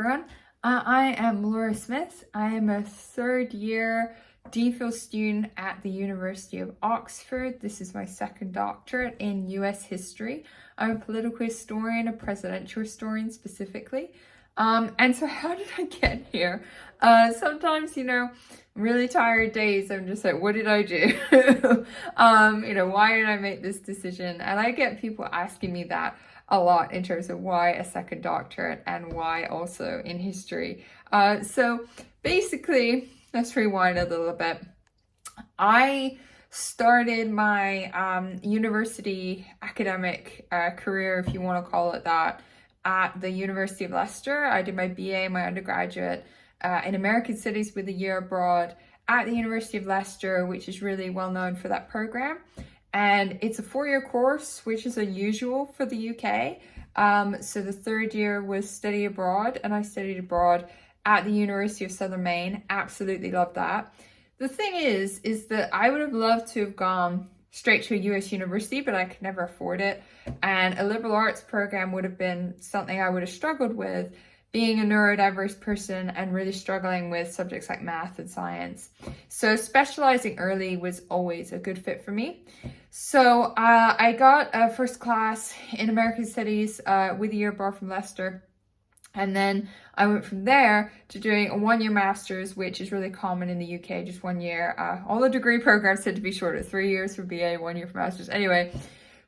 everyone. I am Laura Smith. I am a third year DPhil student at the University of Oxford. This is my second doctorate in US history. I'm a political historian, a presidential historian specifically. And so how did I get here? Sometimes, really tired days, I'm just like, what did I do? Why did I make this decision? And I get people asking me that a lot in terms of why a second doctorate and why also in history. So basically, let's rewind a little bit. I started my university academic career, if you want to call it that, at the University of Leicester. I did my BA, my undergraduate in American Studies with a year abroad at the University of Leicester, which is really well known for that program. And it's a 4-year course, which is unusual for the UK. So the third year was study abroad, and I studied abroad at the University of Southern Maine. Absolutely loved that. The thing is that I would have loved to have gone straight to a US university, but I could never afford it. And a liberal arts program would have been something I would have struggled with, being a neurodiverse person and really struggling with subjects like math and science. So specializing early was always a good fit for me. So I got a first class in American Studies with a year abroad from Leicester. And then I went from there to doing a 1-year master's, which is really common in the UK, just 1 year. All the degree programs tend to be shorter, 3 years for BA, 1 year for master's. Anyway,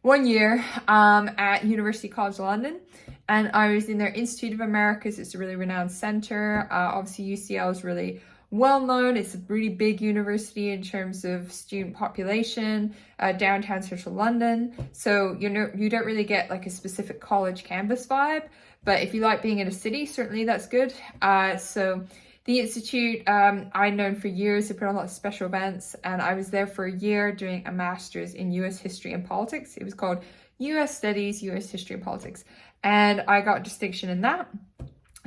1 year at University College London. And I was in their Institute of Americas. It's a really renowned center. Obviously, UCL is really well known. It's a really big university in terms of student population, downtown central London. So, you don't really get like a specific college campus vibe. But if you like being in a city, certainly that's good. So the Institute, I'd known for years. They put on lots of special events. And I was there for a year doing a master's in US history and politics. It was called US Studies, US History and Politics. And I got distinction in that.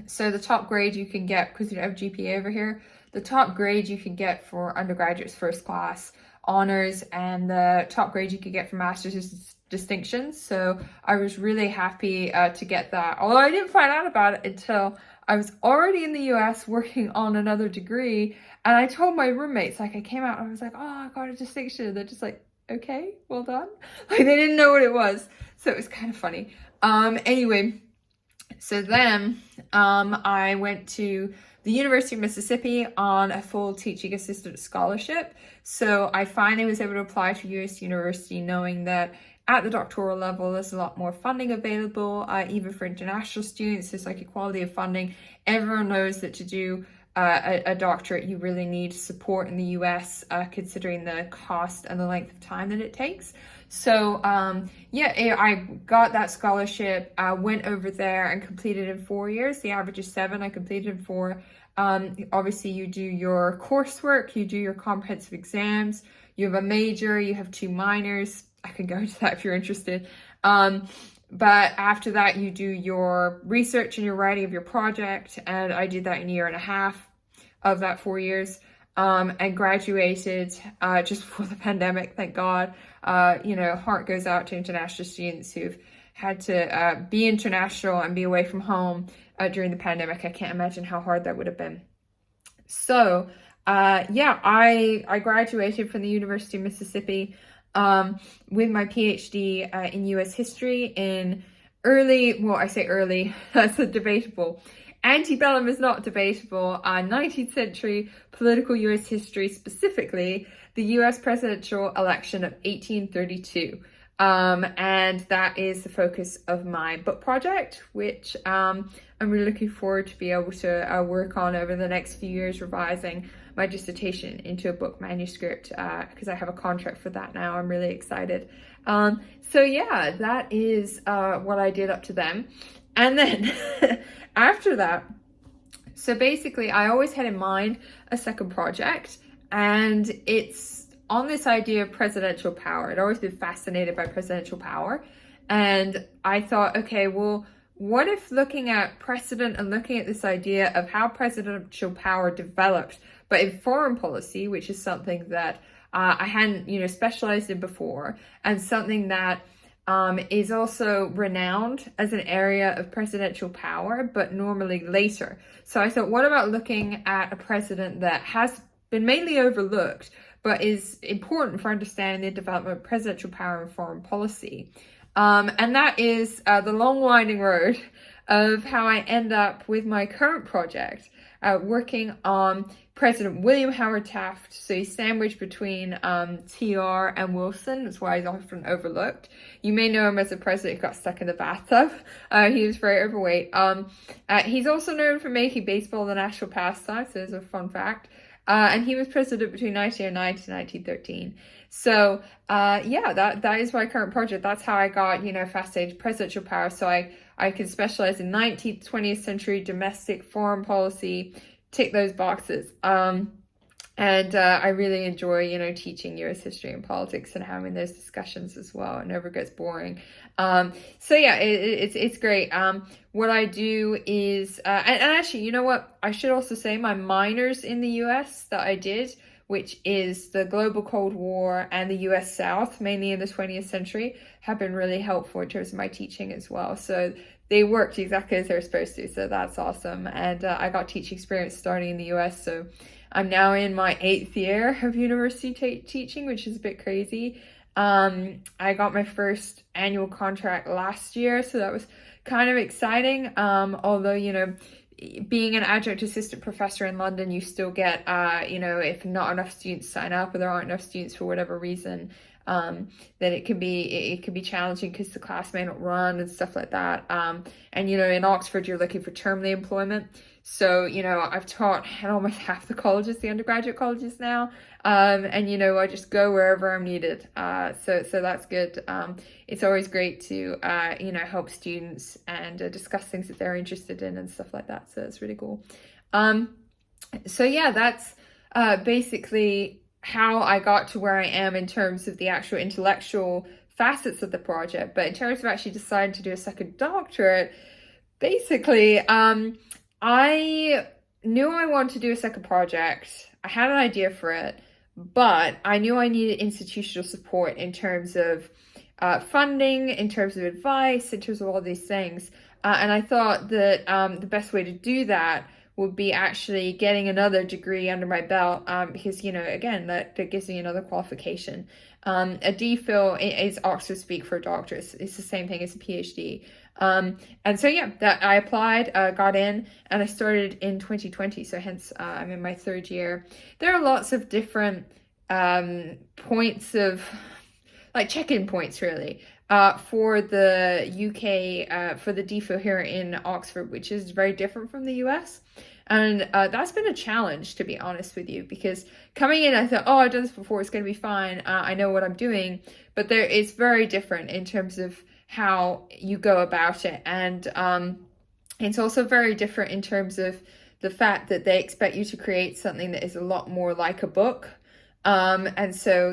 So the top grade you can get, because you don't have GPA over here, the top grade you can get for undergraduates first class honors, and the top grade you could get for master's is distinction. So I was really happy to get that. Although I didn't find out about it until I was already in the US working on another degree. And I told my roommates, like I came out and I was like, oh, I got a distinction. They're just like, okay, well done. Like they didn't know what it was. So it was kind of funny. Anyway, so then I went to the University of Mississippi on a full teaching assistant scholarship. So I finally was able to apply to US University, knowing that at the doctoral level, there's a lot more funding available, even for international students. There's like equality of funding. Everyone knows that to do a doctorate, you really need support in the US, considering the cost and the length of time that it takes. So I got that scholarship, went over there and completed in 4 years. The average is 7, I completed in 4. Obviously you do your coursework, you do your comprehensive exams, you have a major, you have 2 minors. I can go into that if you're interested. But after that, you do your research and your writing of your project. And I did that in 1.5 years of that 4 years, and graduated just before the pandemic, thank God. Heart goes out to international students who've had to be international and be away from home during the pandemic. I can't imagine how hard that would have been. So I graduated from the University of Mississippi with my Ph.D. In US history in that's debatable. Antebellum is not debatable. 19th century political US history, specifically the US presidential election of 1832. And that is the focus of my book project, which I'm really looking forward to be able to work on over the next few years, revising my dissertation into a book manuscript, because I have a contract for that now. I'm really excited. That is what I did up to then. And then after that, so basically I always had in mind a second project, and it's on this idea of presidential power. I'd always been fascinated by presidential power. And I thought, okay, well, what if looking at precedent and looking at this idea of how presidential power developed, but in foreign policy, which is something that I hadn't, specialized in before, and something that is also renowned as an area of presidential power, but normally later. So I thought, what about looking at a president that has been mainly overlooked, but is important for understanding the development of presidential power and foreign policy? And that is the long winding road of how I end up with my current project, working on President William Howard Taft. So he's sandwiched between TR and Wilson. That's why he's often overlooked. You may know him as a president who got stuck in the bathtub. He was very overweight. He's also known for making baseball the national pastime, so there's a fun fact. And he was president between 1909 to 1913. So yeah, that is my current project. That's how I got, fascinated presidential power. So I can specialize in 19th, 20th century domestic foreign policy, tick those boxes. And I really enjoy, teaching US history and politics and having those discussions as well. It never gets boring. So yeah, it's great. What I do is, and actually, you know what? I should also say my minors in the US that I did, which is the global Cold War and the US South, mainly in the 20th century, have been really helpful in terms of my teaching as well. So they worked exactly as they're supposed to. So that's awesome. And I got teaching experience starting in the US. So I'm now in my 8th year of university teaching, which is a bit crazy. I got my first annual contract last year, so that was kind of exciting. Although, being an adjunct assistant professor in London, you still get, if not enough students sign up or there aren't enough students for whatever reason, then it can be challenging because the class may not run and stuff like that. And in Oxford, you're looking for termly employment. So, I've taught at almost half the colleges, the undergraduate colleges now. And, I just go wherever I'm needed. So that's good. It's always great to, help students and discuss things that they're interested in and stuff like that. So it's really cool. So yeah, that's basically how I got to where I am in terms of the actual intellectual facets of the project. But in terms of actually deciding to do a second doctorate, basically, I knew I wanted to do a second project. I had an idea for it, but I knew I needed institutional support in terms of funding, in terms of advice, in terms of all these things. And I thought that the best way to do that would be actually getting another degree under my belt, because, again, that gives me another qualification. A DPhil is Oxford speak for a doctorate. It's the same thing as a PhD. And so, yeah, that I applied, got in, and I started in 2020. So hence, I'm in my 3rd year. There are lots of different points of, like, check-in points, really, for the UK, for the DPhil here in Oxford, which is very different from the US. And that's been a challenge, to be honest with you, because coming in, I thought, oh, I've done this before, it's going to be fine. I know what I'm doing. But it's very different in terms of how you go about it. And it's also very different in terms of the fact that they expect you to create something that is a lot more like a book. And so,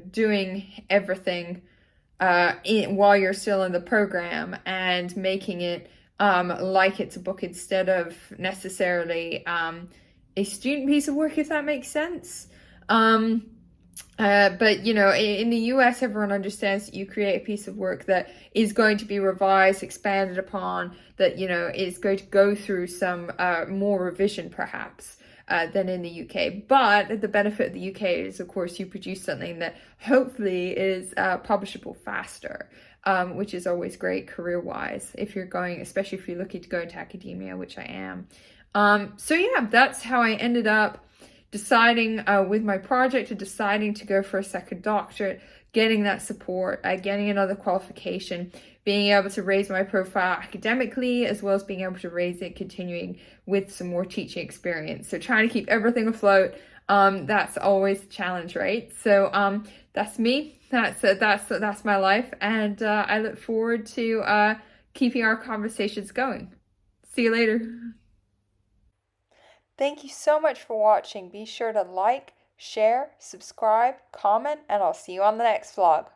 doing everything while you're still in the program and making it like it's a book instead of necessarily a student piece of work, if that makes sense. But in the US, everyone understands that you create a piece of work that is going to be revised, expanded upon, that is going to go through some more revision perhaps than in the UK. But the benefit of the UK is, of course, you produce something that hopefully is publishable faster. Which is always great career-wise if you're going, especially if you're looking to go into academia, which I am. So yeah, that's how I ended up deciding with my project and deciding to go for a second doctorate, getting that support, getting another qualification, being able to raise my profile academically, as well as being able to raise it continuing with some more teaching experience. So trying to keep everything afloat, that's always a challenge, right? So that's me. That's my life, and I look forward to keeping our conversations going. See you later. Thank you so much for watching. Be sure to like, share, subscribe, comment, and I'll see you on the next vlog.